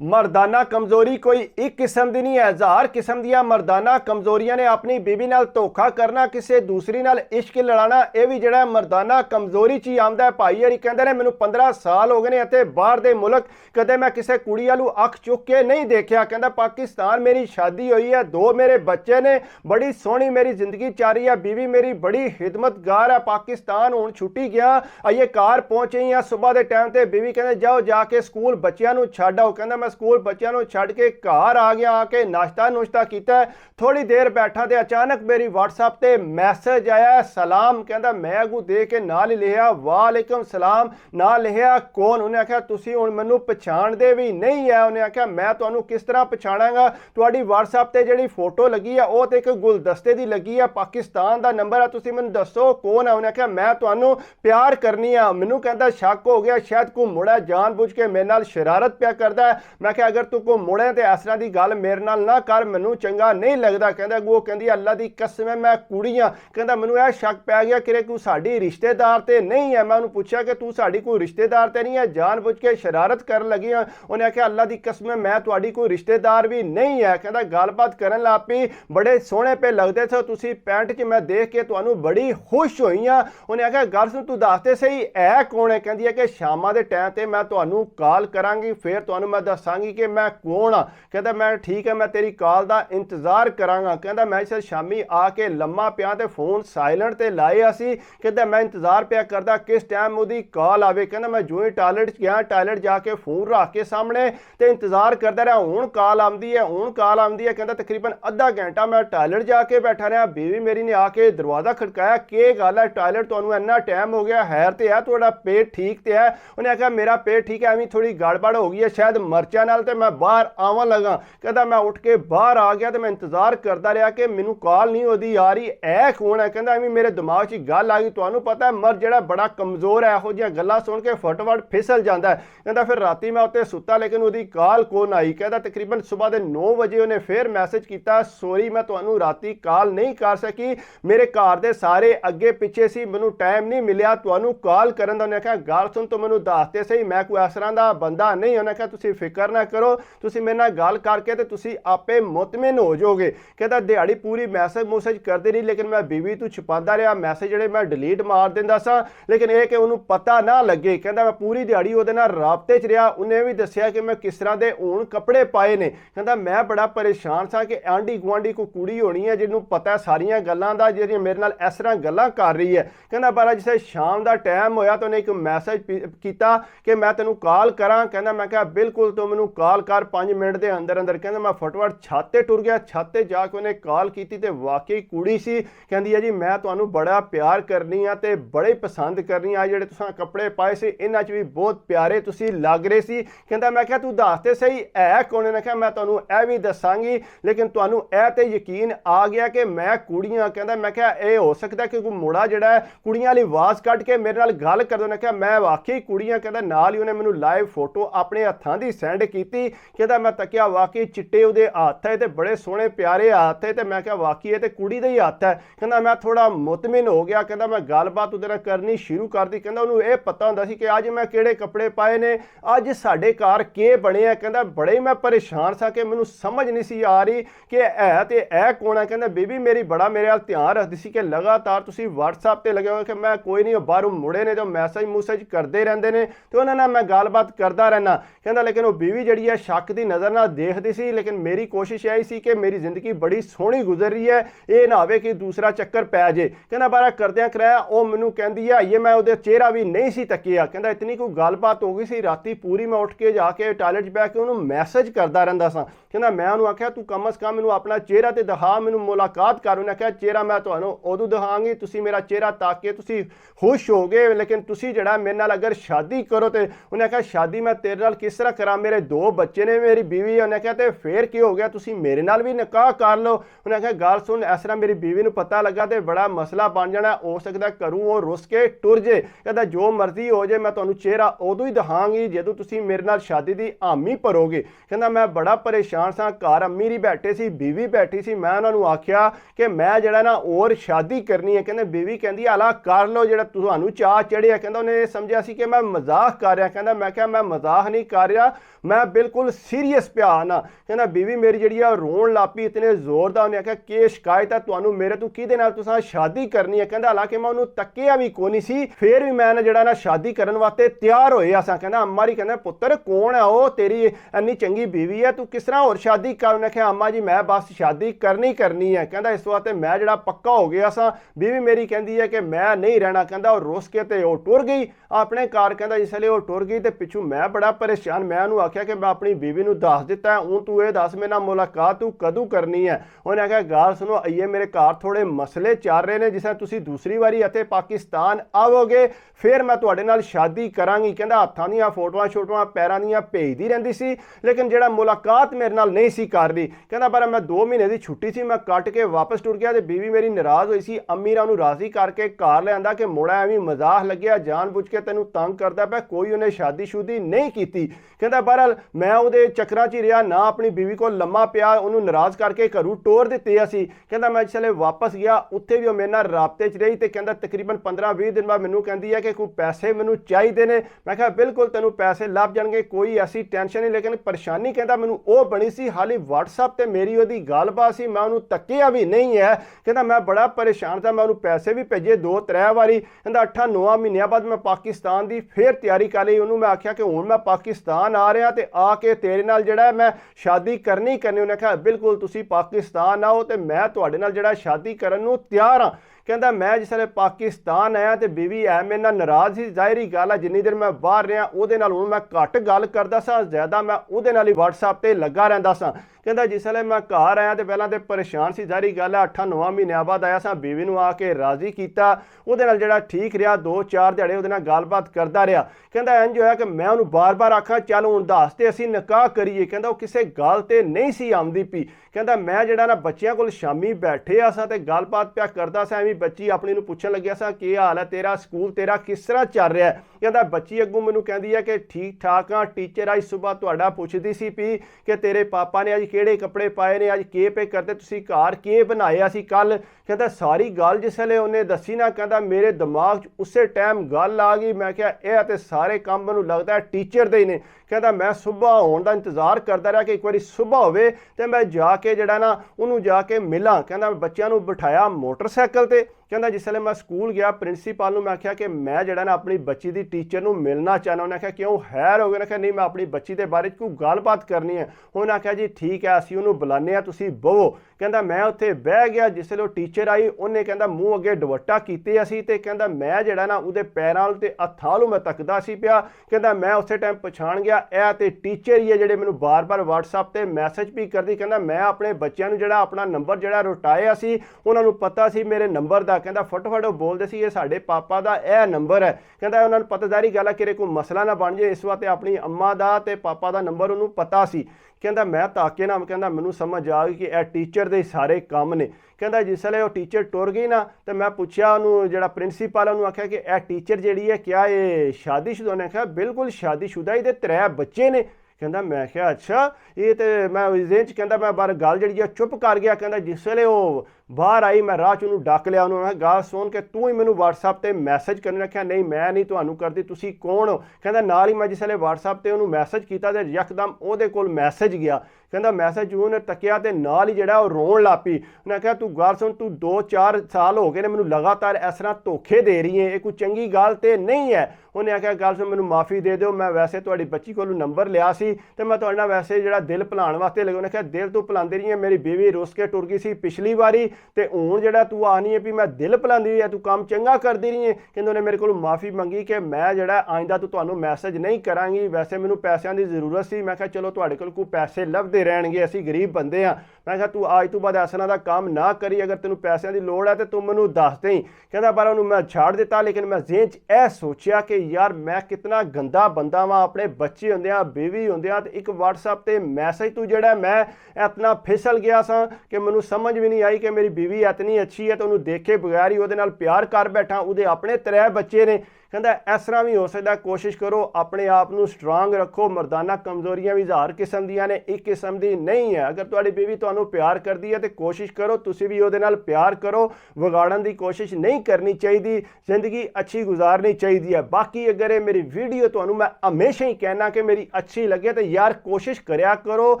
मर्दाना कमजोरी कोई एक किस्म की नहीं है, हजार किस्म दियां मर्दाना कमजोरियां ने। अपनी बीवी नाल धोखा करना, किसी दूसरी नाल इश्क लड़ाना, यह भी जिहड़ा मर्दाना कमजोरी च ही आंदा है। भाई हरी कहंदे ने मैनू 15 साल हो गए ने अते बाहर दे मुल्क कदे मैं किसी कुड़ी वालू अख चुक के नहीं देखा। कहंदा पाकिस्तान मेरी शादी हुई है, 2 मेरे बच्चे ने, बड़ी सोहनी मेरी जिंदगी जा रही है, बीवी मेरी बड़ी खिदमतगार है। पाकिस्तान हुण छुट्टी गया, आइए घर पहुंचे ही सुबह के टाइम ते बीवी कहंदे जाओ जाके स्कूल बच्चों को छड्ड आओ। कहंदा स्कूल बच्चों को छड़ के घर आ गया, आके नाश्ता नुश्ता किया, थोड़ी देर बैठा तो अचानक मेरी व्हाट्सएप ते मैसेज आया सलाम। कहंदा मैं अगू दे के नाल ही लिखा वालेकुम सलाम, ना लिखा कौन। उन्हें आख्या तुसी हुण मैनू पछाणदे भी नहीं है। उन्हें आख्या मैं तुहानू किस तरह पछाणांगा, तुहाडी व्हाट्सएप ते जिहड़ी फोटो लगी है वो तो एक गुलदस्ते दी लगी है, पाकिस्तान दा नंबर है, तुसी मैनू दसो कौन है। उन्हें आख्या मैं तुहानू प्यार करनी है। मैनू कहंदा शक हो गया शायद कोई मुड़ा जानबूझ के मेरे नाल शरारत पिया करदा है। मैं क्या अगर तू को मुड़े तो इस तरह की गल मेरे नाल ना कर, मैनू चंगा नहीं लगता। कहंदा वो कहंदी अल्लाह की कसम है मैं कुड़ी हाँ। कहंदा मैनू यह शक पै गया कि तू साडी रिश्तेदार ते नहीं है। मैं उन्होंने पूछा कि तू साडी कोई रिश्तेदार ते नहीं है, जानबूझ के शरारत कर लगी है। उन्हें आख्या अल्लाह की कसम है मैं तुहाडी कोई रिश्तेदार भी नहीं है। कहंदा गलबात करन लग पई, बड़े सोहने पे लगदे थे तुसी पैंट च, मैं देख के तुहानू बड़ी खुश होई हाँ। उन्हें आख्या गल सुन तू दसते सही है कौन है। कहंदी है कि शामां दे टाइम ते मैं तुहानू कॉल करांगी, फिर तुहानू मैं दसांगी कि मैं कौन हाँ। कहता मैं ठीक है मैं तेरी कॉल का इंतजार करांगा। कहता मैं इस शामी आके लम्मा पिया ते फोन साइलेंट ते लाया सी। कहता मैं इंतजार पिया करता किस टाइम उसकी कॉल आवे। कहता मैं जो ही टॉयलेट गया, टॉयलेट जाके फोन रख के सामने ते इंतजार करता रहा, हुण कॉल आती है, हुण कॉल आती है। कहता तकरीबन अद्धा घंटा मैं टॉयलेट जाके बैठा रहा, बीवी मेरी ने आके दरवाजा खड़काया, के गल है टॉयलेट तुहानू इन्ना टाइम हो गया, हैर ते है थोड़ा पेट ठीक ते है। उन्हें आख्या मेरा पेट ठीक है, एवं थोड़ी गड़बड़ हो गई है शायद मर्चा नाल, ते मैं बाहर आवन लगा। कहता मैं उठ के बाहर आ गया तो मैं इंतजार करता रहा कि मैनू कॉल नहीं होती आ रही, ऐ कौन है। कहता एवं मेरे दिमाग च गल आ गई, तुहानू पता है मर्द जिहड़ा बड़ा कमजोर है, इहो जिहियां गल्लां सुन के फटफट फिसल जाता है। कहता फिर राती मैं उत्ते सुता लेकिन उसकी कॉल कौन आई। कहता तकरीबन सुबह के 9 बजे उन्हें फिर मैसेज किया सॉरी मैं तुहानू राती कॉल नहीं कर सकी, मेरे घर के सारे अगे पिछे सी, मैनू टाइम नहीं मिलिया तुहानू कॉल करन दा। उन्हें आख्या गल सुन तू मैनू दसते सही मैं कोई इस तरह का बंदा नहीं। उन्हें आख्या तुसीं फिक्र ना करो, तुसीं मेरे नाल गल करके ते तुसीं आपे मुतमिन हो जाओगे। कहता दिहाड़ी पूरी मैसेज मूसेज करती रही लेकिन मैं बीवी तू छुपाता रहा, मैसेज जिहड़े मैं डिलीट मार दिंदा सा लेकिन यह कि उन्होंने पता ना लगे। कहता मैं पूरी दिहाड़ी उहदे नाल राबते च रहा, उन्हें भी दस्सिया कि मैं किस तरह के हुण कपड़े पाए ने। कहता मैं बड़ा परेशान सा कि आंढी गुआंढी कोई कुड़ी होनी है जिन्होंने पता है सारियां गल्लां दा, जिहड़ियां मेरे नाल इस तरह गल्लां कर रही है। कहता पर जिसे शाम का टाइम होया तो उन्हें एक मैसेज किया कि मैं तेनों कॉल करा। कहता मैं कहा बिल्कुल तो मैनू कॉल कर 5 मिनट के अंदर अंदर। कहता मैं फटफट छत ते टुर गया, छत ते जाके उन्हें कॉल की ते वाकई कुड़ी सी। कहती है जी मैं तुहानू बड़ा प्यार करनी हाँ ते बड़े पसंद करनी हाँ, जिहड़े तुसां कपड़े पाए से इन्हां च भी बहुत प्यारे तुसी लग रहे सी। कहता मैं क्या तू दस ते सही है कौन। ने कहा मैं तुहानू यह भी दसांगी लेकिन तुहानू यह ते यकीन आ गया कि मैं कुड़ी हाँ। कहता मैं क्या यह हो सकता है कि कोई मुड़ा जिहड़ा है कुड़ियां वाली आवाज़ कट के मेरे नाल गल कर दो। ने कहा मैं वाकई कुड़ी हाँ। कहता नाल ही उन्हें मैनू लाइव फोटो अपने हत्थां दी सेंड की। कहता मैं तकिया वाकई चिट्टे उहदे हत्थ है ते बड़े सोहने प्यारे हत्थ है, ते मैं क्या वाकई ये ते कुड़ी दे ही हत्थ है। कहता मैं थोड़ा मुतमिन हो गया। कहता मैं गलबात उहदे नाल करनी शुरू कर दी। कहता उन्होंने यह पता हुंदा सी कि अज मैं किहड़े कपड़े पाए ने, अज साडे घर के बने है। कहता बड़े ही मैं परेशान सा कि मैनू समझ नहीं सी आ रही कि है ते ऐ कौन है। कहता बीबी मेरी बड़ा मेरे हाल ध्यान रखती सी कि लगातार तुसी व्हाट्सएप ते लगे हो कि मैं कोई नहीं बाहरों मुड़े ने जो मैसेज मूसेज करते रहते हैं तो उन्होंने मैं गलबात करता रहना। कहता लेकिन वो बीवी जी है शक की नज़र ना देखती सी, लेकिन मेरी कोशिश यही सी कि मेरी जिंदगी बड़ी सोहनी गुजर रही है, ये ना हो कि दूसरा चक्कर पै जे। कहना बारा करद्या कराया वो मैनू कहती है ये मैं वो चेहरा भी नहीं सी तकिया। कहता इतनी कोई गलबात हो गई सी राती पूरी मैं उठ के जाके टॉयलेट बह के उन्होंने मैसेज करता रहा सा। कहना मैं उन्होंने आख्या तू कम अज़ कम मैनू अपना चेहरा तो दिखा, मैनू मुलाकात कर। उन्हें आख्या चेहरा मैं तुहानू उदों दिखांगी तुसी मेरा चेहरा ताक के तुसी खुश हो गए, लेकिन तुसी जड़ा मेरे नाल अगर शादी करो तो। उन्हें आख्या शादी मैं तेरे नाल किस तरह करा, मेरे 2 बच्चे ने मेरी बीवी। उन्हें आख्या तो फिर की हो गया तुसी मेरे नाल भी निकाह कर लो। उन्हें आख्या गल सुन इस तरह मेरी बीवी नू पता लगा तो बड़ा मसला बन जाना, हो सकता घरों वो रुस के टुर जे। कहता जो मर्जी हो जाए मैं तुहानू चेहरा उदों ही दिखांगी जदों तुसी मेरे नाल शादी की हामी भरोगे। कहता मैं बड़ा परेशान सा, घर अम्मी ही बैठे सी, बीवी बैठी सी। मैं उन्होंने आख्या कि मैं जड़ा ना और शादी करनी है। कहते बीवी कहती आला कर लो जो तुहानू चाह चढ़िया। कहता उन्हें समझा सी कि मैं मजाक कर रहा। कहता मैं क्या मैं मजाक नहीं कर रहा, मैं बिल्कुल सीरीयस पिया ना। कहना बीवी मेरी जी रोन ला पई इतने जोर का। उन्हें आख्या कि शिकायत है तुहानू मेरे तो किहदे नाल तुसां शादी करनी है। कहंदा हालांकि मैं उन्होंने तकिया भी कोई नहीं सी, फिर भी मैं जड़ा ना शादी करने वास्ते तैयार होए असां। कहंदा अम्मा जी, कहंदा पुत्र कौन है वो, तेरी इन्नी चंगी बीवी है, तू किस तरह होर शादी कर। उन्हें आख्या अम्मा जी मैं बस शादी करनी है। कहंदा इस वास्ते मैं जड़ा पक्का हो गया सा। बीवी मेरी कहती है कि मैं नहीं रहना। कहंदा और रुस के ते टुर गई अपने घर। कहंदा जिसले वो टुर गई तो पिछू मैं बड़ा परेशान। मैं उन्होंने आख्या कि मैं अपनी बीवी नूं दस दिता है, हूँ तू ये दस मेरे नाल मुलाकात तू कदों करनी है। उन्हें आख्या गाल सुनो, आइए मेरे घर थोड़े मसले चल रहे हैं, जिसमें तुसीं दूसरी बारी इत्थे पाकिस्तान आवोगे फिर मैं तुहाडे नाल शादी करांगी। कहंदा हत्थां दीयां फोटोआं शोटोआं पैरां दीयां भेजदी रहिंदी सी, लेकिन जिहड़ा मुलाकात मेरे नाल नहीं सी कर रही। कहंदा पर मैं 2 महीने की छुट्टी सी, मैं कट के वापस टुर गया। तो बीवी मेरी नाराज़ हुई सी। अम्मी ने उन्होंने राजी करके घर ले आंदा कि मुड़ा एवं मजाक लग्या, जान बुझ के तैनूं तंग करदा पिया, कोई उन्हें शादी शुदी नहीं की। कहंदा बहरहाल मैं उहदे चक्करां च रहा ना, अपनी बीवी को लम्मा पिया, उन्होंने नाराज़ करके घरों टोर दिते असी। कहंदा मैं जिसले वापस गया उत्थे भी मेरे नाल राबते च रही। तो कहंदा तकरीबन 15-20 दिन बाद मैनूं कहंदी है कि कोई पैसे मैनूं चाहिए ने। मैं कहा बिल्कुल तैनूं पैसे लभ जाणगे, कोई ऐसी टेंशन नहीं। लेकिन परेशानी कहंदा मैनूं ओ बनी सी, हाली WhatsApp ते मेरी उहदी गलबात सी, मैं उन्होंने तकिया भी नहीं है। कहंदा मैं बड़ा परेशान था, मैं उन्होंने पैसे भी भेजे 2-3 बारी। कहंदा 8-9 महीनों बाद मैं पाकिस्तान की फिर तैयारी कर ली। उन्होंने मैं आख्या कि हुण मैं पाकिस्तान आ रहा तो आके तेरे नाल जिहड़ा मैं शादी करनी। उन्हें कहा बिल्कुल तुसीं पाकिस्तान आओ तो मैं तुहाडे नाल जिहड़ा शादी करन नूं तैयार हाँ। कहंदा मैं जिसले पाकिस्तान आया तो बीवी है मेरे नाल नाराज़ सी, जाहिर ही गल है जिन्नी देर मैं बाहर रहा उहदे नाल हुण मैं घट गल करदा सा, ज़्यादा मैं उहदे नाल ही WhatsApp ते लगा रहिंदा सा। कहंदा जिसले मैं घर आया तो पहला तो परेशान सी, जाहिर गल है 8-9 महीनों बाद आया सा। बीवी नूं आके राजी किया, उहदे नाल जिहड़ा ठीक रहा, 2-4 दिहाड़े उहदे नाल गलबात करदा रहा। कहंदा इंज होया कि मैं उहनूं बार-बार आखां चल हुण दस ते असीं निकाह करिए। कहंदा वो किसी गल ते नहीं सी आउंदी पई। कहंदा मैं जिहड़ा ना बच्चियां कोल शामी बैठे आ सा ते गलबात पिया करदा सा, एवें बच्ची अपनी नूं पुछण लग्या सा की हाल है तेरा, स्कूल तेरा किस तरह चल रहा है। कहंदा बच्ची अग्गों मैनूं कहंदी है कि ठीक ठाक हाँ, टीचर अज सुबह तुहाडा पुछदी सी पी कि तेरे पापा ने अज किहड़े कपड़े पाए ने, अज के पे करदे, तुसीं घर के बनाया सी कल। कहंदा सारी गल जिसले उन्हें दसी ना, कहंदा मेरे दिमाग च उस टाइम गल आ गई। मैं क्या यह तो सारे काम मैनूं लगदा है टीचर दे ही ने। कहंदा मैं सुबह होने का इंतजार करता रहा कि एक बार सुबह होवे ते मैं जाके जिहड़ा ना उन्होंने जाके मिलां। कहंदा बच्चों नूं बिठाया मोटरसाइकिल ते। कहंदा जिसले मैं स्कूल गया प्रिंसीपल नूं मैं आख्या कि मैं जिहड़ा ना अपनी बच्ची की टीचर नूं मिलना चाहना। उन्हें आख्या क्यों हैर हो गए। उन्हें नहीं मैं अपनी बच्ची के बारे कोई गलबात करनी है। उन्हें आख्या जी ठीक है असीं उन्होंने बुलाने आ, तुसीं बवो। कहंदा मैं उत्थे बह गया। जिसले वो टीचर आई उन्हें कहंदा मूँह अगे दुपट्टा कीते असी ते कहंदा मैं जिहड़ा ना उहदे पैरां ते हत्थां नूं मैं तकदा सी पिया। कहंदा मैं उस टाइम पछाण गया यह तो टीचर ही है जिहड़े मैनूं बार-बार WhatsApp ते मैसेज भी करदी। कहंदा मैं अपने बच्चों नूं जिहड़ा अपना नंबर जिहड़ा रुटाया सी उन्हां नूं पता सी मेरे नंबर दा। कहंदा फटाफट बोलते सी ये साडे पापा दा यह नंबर है। कहंदा उन्हां नूं पता जारी गल है कि कोई मसला ना बन जाए, इस वास्ते अपनी अम्मा दा ते पापा दा नंबर उन्होंने पता सी। कहंदा मैं ताके ना, कहंदा मैनूं समझ आ गई कि यह टीचर दे सारे काम ने। कहंदा जिसले वो टीचर टुर गई ना तो मैं पूछया उन्होंने जिहड़ा प्रिंसीपल उन्होंने आख्या कि यह टीचर जिहड़ी है क्या ये शादीशुदा। उन्हें आख्या बिल्कुल शादीशुदा ही, 3 बच्चे ने। कहंदा मैं क्या अच्छा ये तो मैं जेहन च कहंदा मैं बार गल जिहड़ी चुप कर गया। कहंदा जिसले वो बाहर आई मैं राह च उन्होंने डक लिया। उन्होंने गल सुन के तू ही मैनूं WhatsApp ते मैसेज करने। आख्या नहीं मैं नहीं तुहानूं करदी, तुसीं कौन हो। कहंदा नाल ही मैं जिसले WhatsApp ते उन्होंने मैसेज किया तो यकदम उहदे कोल मैसेज गया। कहंदा मैसेज उन्हें तकिया तो नाल ही जिहड़ा वो रोन लग पई। उन्हें कहा तू गल सुन, तू 2-4 साल हो गए ने मैनूं लगातार इस तरह धोखे दे रही है, ये कोई चंगी गल तो नहीं है। उन्हें आख्या गल सुन मैनूं माफ़ी दे दो, मैं वैसे तुहाडी बच्ची कोलों नंबर लिया सी ते मैं तुहाडे नाल वैसे जिहड़ा दिल भुलाण वास्ते लगे। उन्हें कहा दिल तू भुलांदी रही है, मेरी बीवी रुस के टुर गई सी पिछली बारी ते हुण जिहड़ा तू आनी है भी मैं दिल भुलांदी है, तू काम चंगा करदी रही है। कहंदे उन्हें मेरे कोलों माफ़ी मंगी कि मैं जिहड़ा आइंदा तो तुहानूं मैसेज नहीं करांगी, वैसे मैनूं पैसों की जरूरत सी। मैं कहा चलो तुहाडे कोल कोई पैसे लभदे रहणगे, असीं गरीब बंदे हाँ। मैं कहा तू आज तो बाद इस तरह का काम ना करी, अगर तेनों पैसों की लोड़ है तो तू मैनूं दस दें। कहंदा पर उन्होंने मैं छाड़ दिता, लेकिन मैं जेहन च यह सोचिया कि यार मैं कितना गंदा बंदा वां, अपने बच्चे होंदियां बीवी होंदियां ते एक WhatsApp ते मैसेज तू जिहड़ा मैं इतना फिसल गया सा कि मैनूं समझ भी नहीं आई कि मेरी बीवी इतनी अच्छी है तो उन्होंने देखे बगैर ही उहदे नाल प्यार कर बैठा। उहदे अपने 3 बच्चे ने। ਕਹਿੰਦਾ ਇਸ ਤਰ੍ਹਾਂ ਵੀ ਹੋ ਸਕਦਾ। ਕੋਸ਼ਿਸ਼ ਕਰੋ ਆਪਣੇ ਆਪ ਨੂੰ ਸਟਰੋਂਗ ਰੱਖੋ। ਮਰਦਾਨਾ ਕਮਜ਼ੋਰੀਆਂ ਵੀ ਹਜ਼ਾਰ ਕਿਸਮ ਦੀਆਂ ਨੇ, ਇੱਕ ਕਿਸਮ ਦੀ ਨਹੀਂ ਹੈ। ਅਗਰ ਤੁਹਾਡੀ ਬੀਵੀ ਤੁਹਾਨੂੰ ਪਿਆਰ ਕਰਦੀ ਹੈ ਤੇ ਕੋਸ਼ਿਸ਼ ਕਰੋ ਤੁਸੀਂ ਵੀ ਉਹਦੇ ਨਾਲ ਪਿਆਰ ਕਰੋ। ਵਿਗਾੜਨ ਦੀ ਕੋਸ਼ਿਸ਼ ਨਹੀਂ ਕਰਨੀ ਚਾਹੀਦੀ। ਜ਼ਿੰਦਗੀ ਅੱਛੀ ਗੁਜ਼ਾਰਨੀ ਚਾਹੀਦੀ ਹੈ। ਬਾਕੀ ਅਗਰ ਇਹ ਮੇਰੀ ਵੀਡੀਓ ਤੁਹਾਨੂੰ ਮੈਂ ਹਮੇਸ਼ਾ ਹੀ ਕਹਿਣਾ ਕਿ ਮੇਰੀ ਅੱਛੀ ਲੱਗੇ ਤੇ ਯਾਰ ਕੋਸ਼ਿਸ਼ ਕਰਿਆ ਕਰੋ,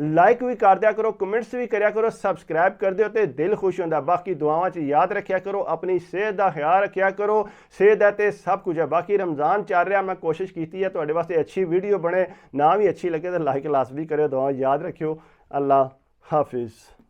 ਲਾਈਕ ਵੀ ਕਰ ਦਿਆ ਕਰੋ, ਕਮੈਂਟਸ ਵੀ ਕਰਿਆ ਕਰੋ, ਸਬਸਕ੍ਰਾਈਬ ਕਰ ਦਿਓ ਤੇ ਦਿਲ ਖੁਸ਼ ਹੁੰਦਾ। ਬਾਕੀ ਦੁਆਵਾਂ 'ਚ ਯਾਦ ਰੱਖਿਆ ਕਰੋ, ਆਪਣੀ ਸਿਹਤ ਦਾ ਖਿਆਲ ਰੱਖਿਆ ਕਰੋ। ਸਿਹਤ ਹੈ ਤੇ ਸਭ ਕੁਝ ਹੈ। ਬਾਕੀ रमज़ान चल रहा, मैं कोशिश की है तुहाडे वास्ते अच्छी वीडियो बने। ना भी अच्छी लगे तो लाइक लाजमी करो। दुआ याद रखियो। अल्लाह हाफिज़।